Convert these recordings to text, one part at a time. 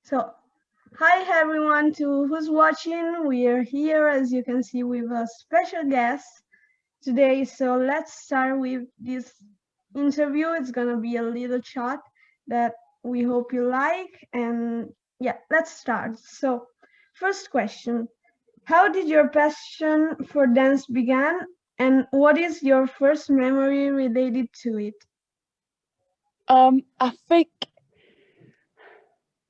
So, hi everyone to who's watching. We are here, as you can see, with a special guest today. So let's start with this interview. It's gonna be a little short that we hope you like. And yeah, let's start. So, first question: how did your passion for dance begin, and what is your first memory related to it? I think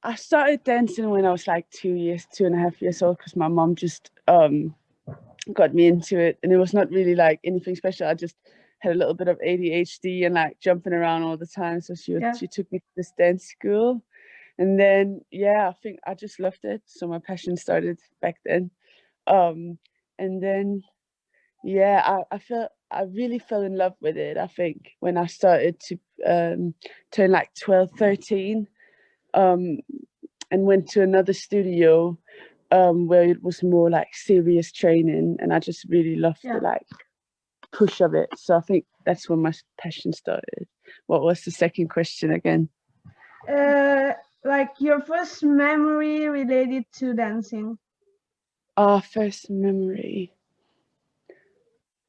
I started dancing when I was like 2 years, 2.5 years old, because my mom just got me into it, and it was not really like anything special. I just had a little bit of ADHD and like jumping around all the time, so Yeah, she took me to this dance school, and then I think I just loved it. So my passion started back then, um, and then I really fell in love with it. I think when I started to turn like 12, 13. Um, and went to another studio where it was more like serious training, and I just really loved the yeah. like push of it. So I think that's when my passion started. What was the second question again? Uh, like your first memory related to dancing. Our first memory.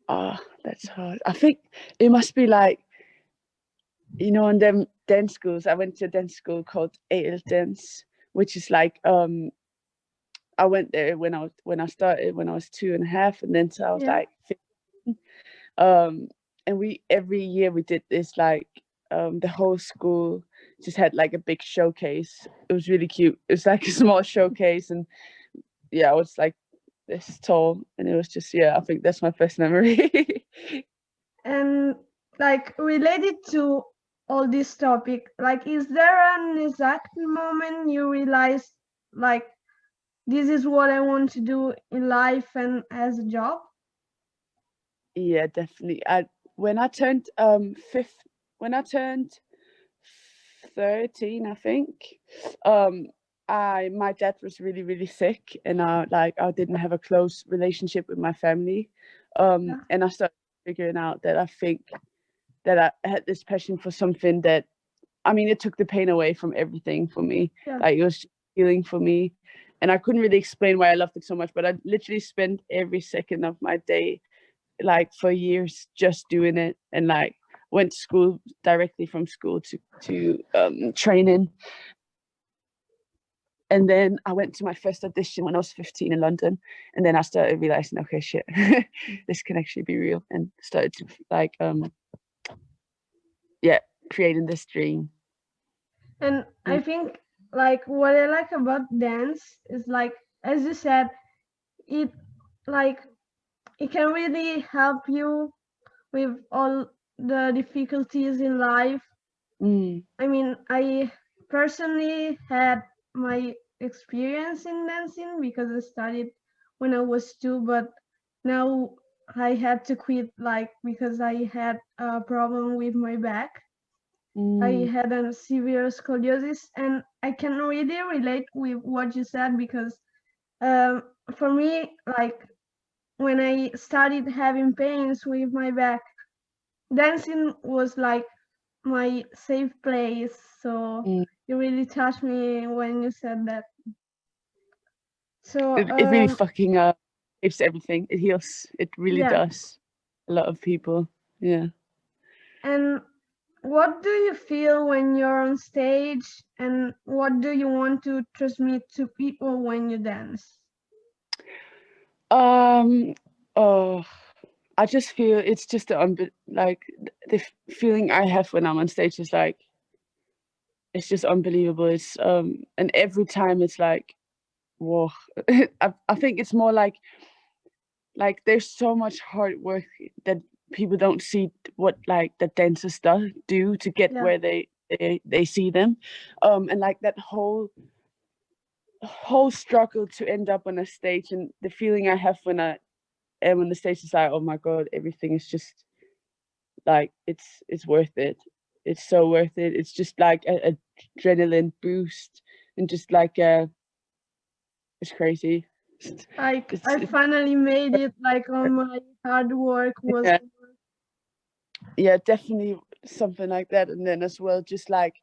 That's hard. I think it must be like, in them dance schools. I went to a dance school called AL Dance, which is like I went there when I started when I was 2.5, and then so I was Yeah. like 15. um and we every year we did this like the whole school just had like a big showcase. It was really cute. It was like a small showcase, and I was like this tall, and it was just I think that's my first memory. And like related to all this topic, like is there an exact moment you realize like this is what I want to do in life and as a job? Yeah, definitely. I when I turned fifth when I turned 13, I think. Um, I my dad was really really sick, and I didn't have a close relationship with my family. Yeah. And I started figuring out that I think that I had this passion for something that, I mean, it took the pain away from everything for me. Yeah. Like it was just healing for me, and I couldn't really explain why I loved it so much. But I literally spent every second of my day, like for years, just doing it, and like went to school directly from school to training. And then I went to my first audition when I was 15 in London, and then I started realizing, okay, shit, this can actually be real, and started to like yeah, creating this dream. And Mm. I think like what I like about dance is like, as you said, it like it can really help you with all the difficulties in life. Mm. I mean, I personally had my experience in dancing because I studied when I was two, but now I had to quit like because I had a problem with my back. I Mm. had a severe scoliosis, and I can really relate with what you said because um, for me, like when I started having pains with my back, dancing was like my safe place. So Mm. you really touched me when you said that. So It really fucking saves everything. It heals. It really yeah. does. A lot of people. Yeah. And what do you feel when you're on stage, and what do you want to transmit to people when you dance? Um. Oh, I just feel it's just like the feeling I have when I'm on stage is like it's just unbelievable. It's and every time it's like whoa. I think it's more like there's so much hard work that people don't see what like the dancers do to get Yeah. where they see them, and like that whole struggle to end up on a stage, and the feeling I have when I am on the stage is like, oh my god, everything is just like it's worth it. It's so worth it. It's just like a adrenaline boost, and just like it's crazy. Like It's, I it's finally made it, like all my hard work was yeah, yeah, definitely something like that. And then as well, just like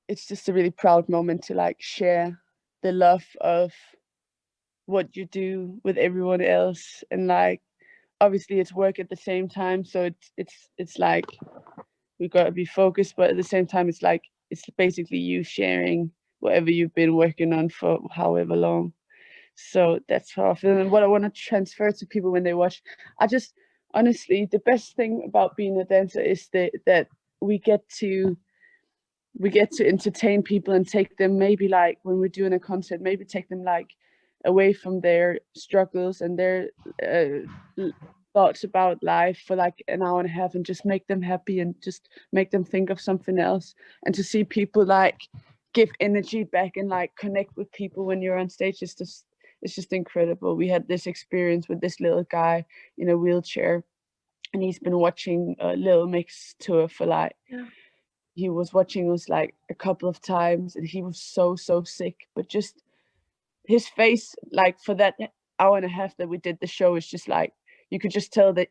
it's just a really proud moment to like share the love of what you do with everyone else, and like obviously it's work at the same time, so it's like we got to be focused, but at the same time it's like it's basically you sharing whatever you've been working on for however long. So that's how I feel, and what I want to transfer to people when they watch. I just honestly, the best thing about being a dancer is that we get to entertain people and take them, maybe like when we're doing a concert, maybe take them like away from their struggles and their thoughts about life for like an hour and a half, and just make them happy and just make them think of something else. And to see people like give energy back and like connect with people when you're on stage is just, it's just incredible. We had this experience with this little guy in a wheelchair, and he's been watching Little Mix tour for like, he was watching us like a couple of times, and he was so sick, but just his face, like for that hour and a half that we did the show, is just like you could just tell that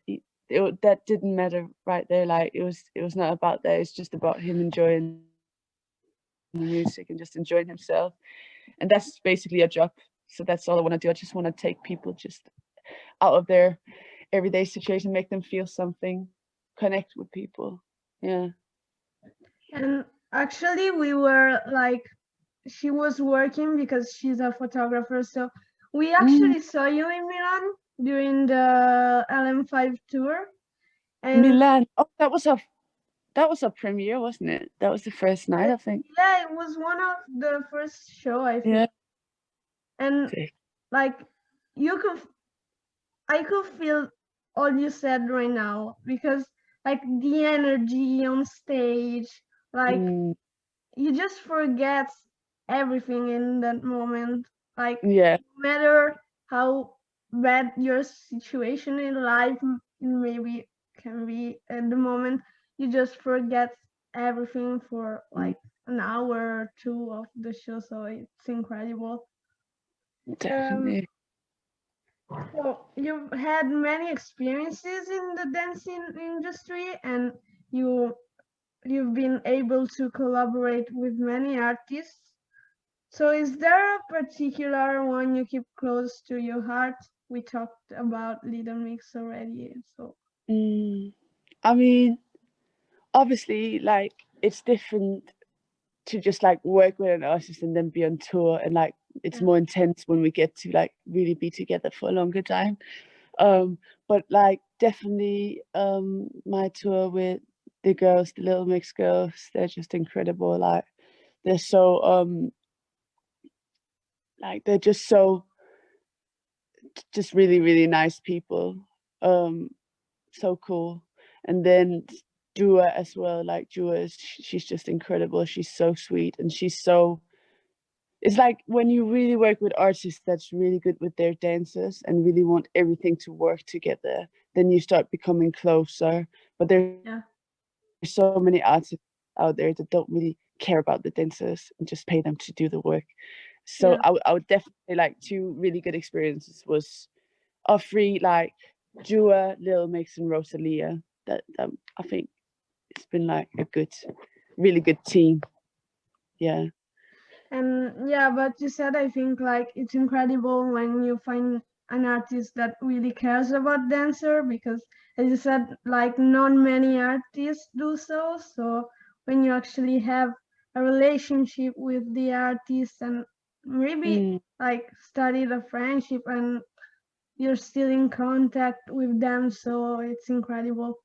that didn't matter right there. Like it was not about that. It's just about him enjoying the music and just enjoying himself, and that's basically a job. So that's all I want to do. I just want to take people just out of their everyday situation, make them feel something, connect with people. Yeah. And actually, we were like, she was working because she's a photographer. So we actually saw you in Milan during the LM5 tour. And Milan. Oh, that was a premiere, wasn't it? That was the first night, I think. yeah, it was one of the first show, I think. Yeah. And like I could feel all you said right now, because like the energy on stage, like you just forget everything in that moment. Like Yeah. no matter how bad your situation in life maybe can be at the moment, you just forget everything for like an hour or two of the show. So it's incredible. Definitely. So you've had many experiences in the dancing industry, and you've been able to collaborate with many artists. So is there a particular one you keep close to your heart? We talked about Little Mix already, so I mean, obviously, like it's different to just like work with an artist and then be on tour, and like it's more intense when we get to like really be together for a longer time. But like definitely my tour with the girls, the Little Mix girls, they're just incredible. Like they're so like they're just so just really nice people. So cool. And then Dua as well, like Dua is, she's just incredible. She's so sweet, and she's so, it's like when you really work with artists that's really good with their dancers and really want everything to work together, then you start becoming closer. But there's so many artists out there that don't really care about the dancers and just pay them to do the work. So I would definitely like two really good experiences was Offrey, like Dua, Lil Mix, and Rosalia. That I think it's been like a good, really good team. Yeah. and yeah, but you said, I think like it's incredible when you find an artist that really cares about dancer, because as you said, like not many artists do so. So when you actually have a relationship with the artist and maybe like studied a friendship, and you're still in contact with them, so it's incredible.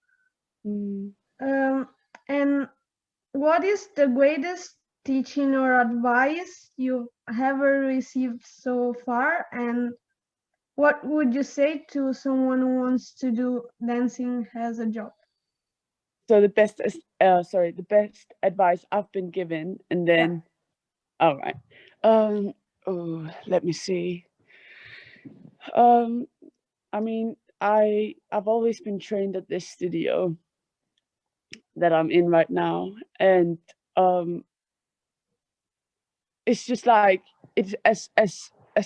And what is the greatest teaching or advice you've ever received so far? And what would you say to someone who wants to do dancing as a job? So the best, the best advice I've been given, and then, all right. Oh, let me see. I mean, I've always been trained at this studio that I'm in right now, and it's just like it's as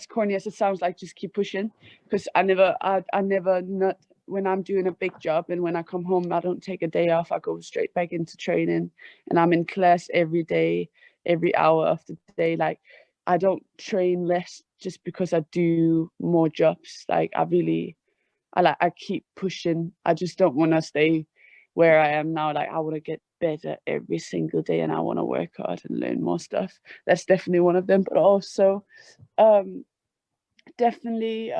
corny as it sounds, like just keep pushing, because I never not when I'm doing a big job and when I come home I don't take a day off. I go straight back into training, and I'm in class every day, every hour of the day. Like, I don't train less just because I do more jobs. Like, I keep pushing. I just don't want to stay where I am now. Like, I want to get better every single day, and I want to work hard and learn more stuff. That's definitely one of them. But also, definitely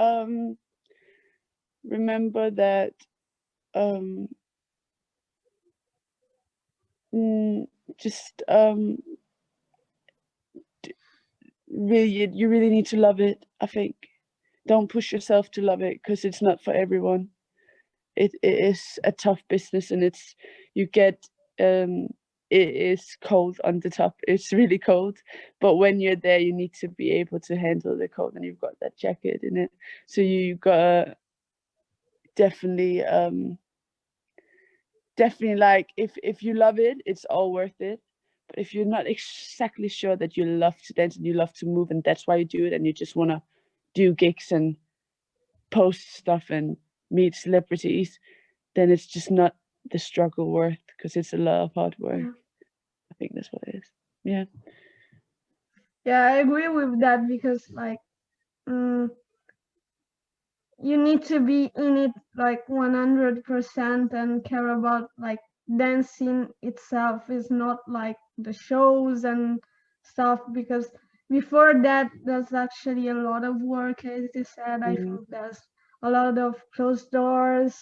remember that just really, you really need to love it. I think don't push yourself to love it, because it's not for everyone. It is a tough business, and you get it is cold on the top. It's really cold, but when you're there, you need to be able to handle the cold, and you've got that jacket in it. So you gotta definitely like, if you love it, it's all worth it. But if you're not exactly sure that you love to dance and you love to move, and that's why you do it, and you just want to do gigs and post stuff and meet celebrities, then it's just not the struggle worth, because it's a lot of hard work. Yeah. I think that's what it is. Yeah. Yeah, I agree with that, because like you need to be in it like 100% and care about like dancing itself, is not like the shows and stuff, because before that there's actually a lot of work, as you said. I think there's a lot of closed doors,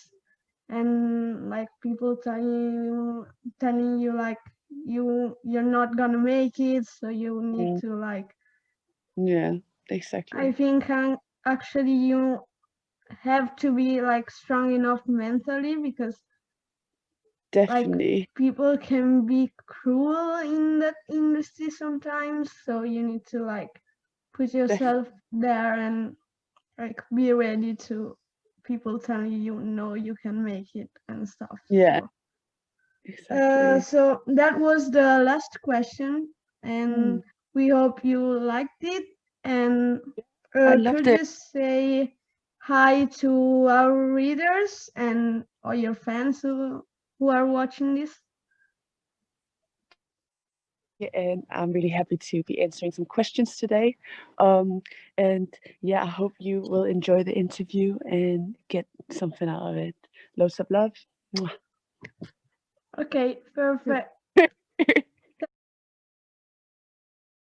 and like people telling you like you're not gonna make it, so you need to like, Yeah, exactly. I think actually you have to be like strong enough mentally, because Definitely. like people can be cruel in that industry sometimes, so you need to like put yourself there and like be ready to people telling you no, you can make it and stuff. Yeah, So exactly. so that was the last question, and we hope you liked it. And I loved could it. you say hi to our readers and all your fans who are watching this? And I'm really happy to be answering some questions today. And yeah, I hope you will enjoy the interview and get something out of it. Loads of love. Mwah. Okay, perfect.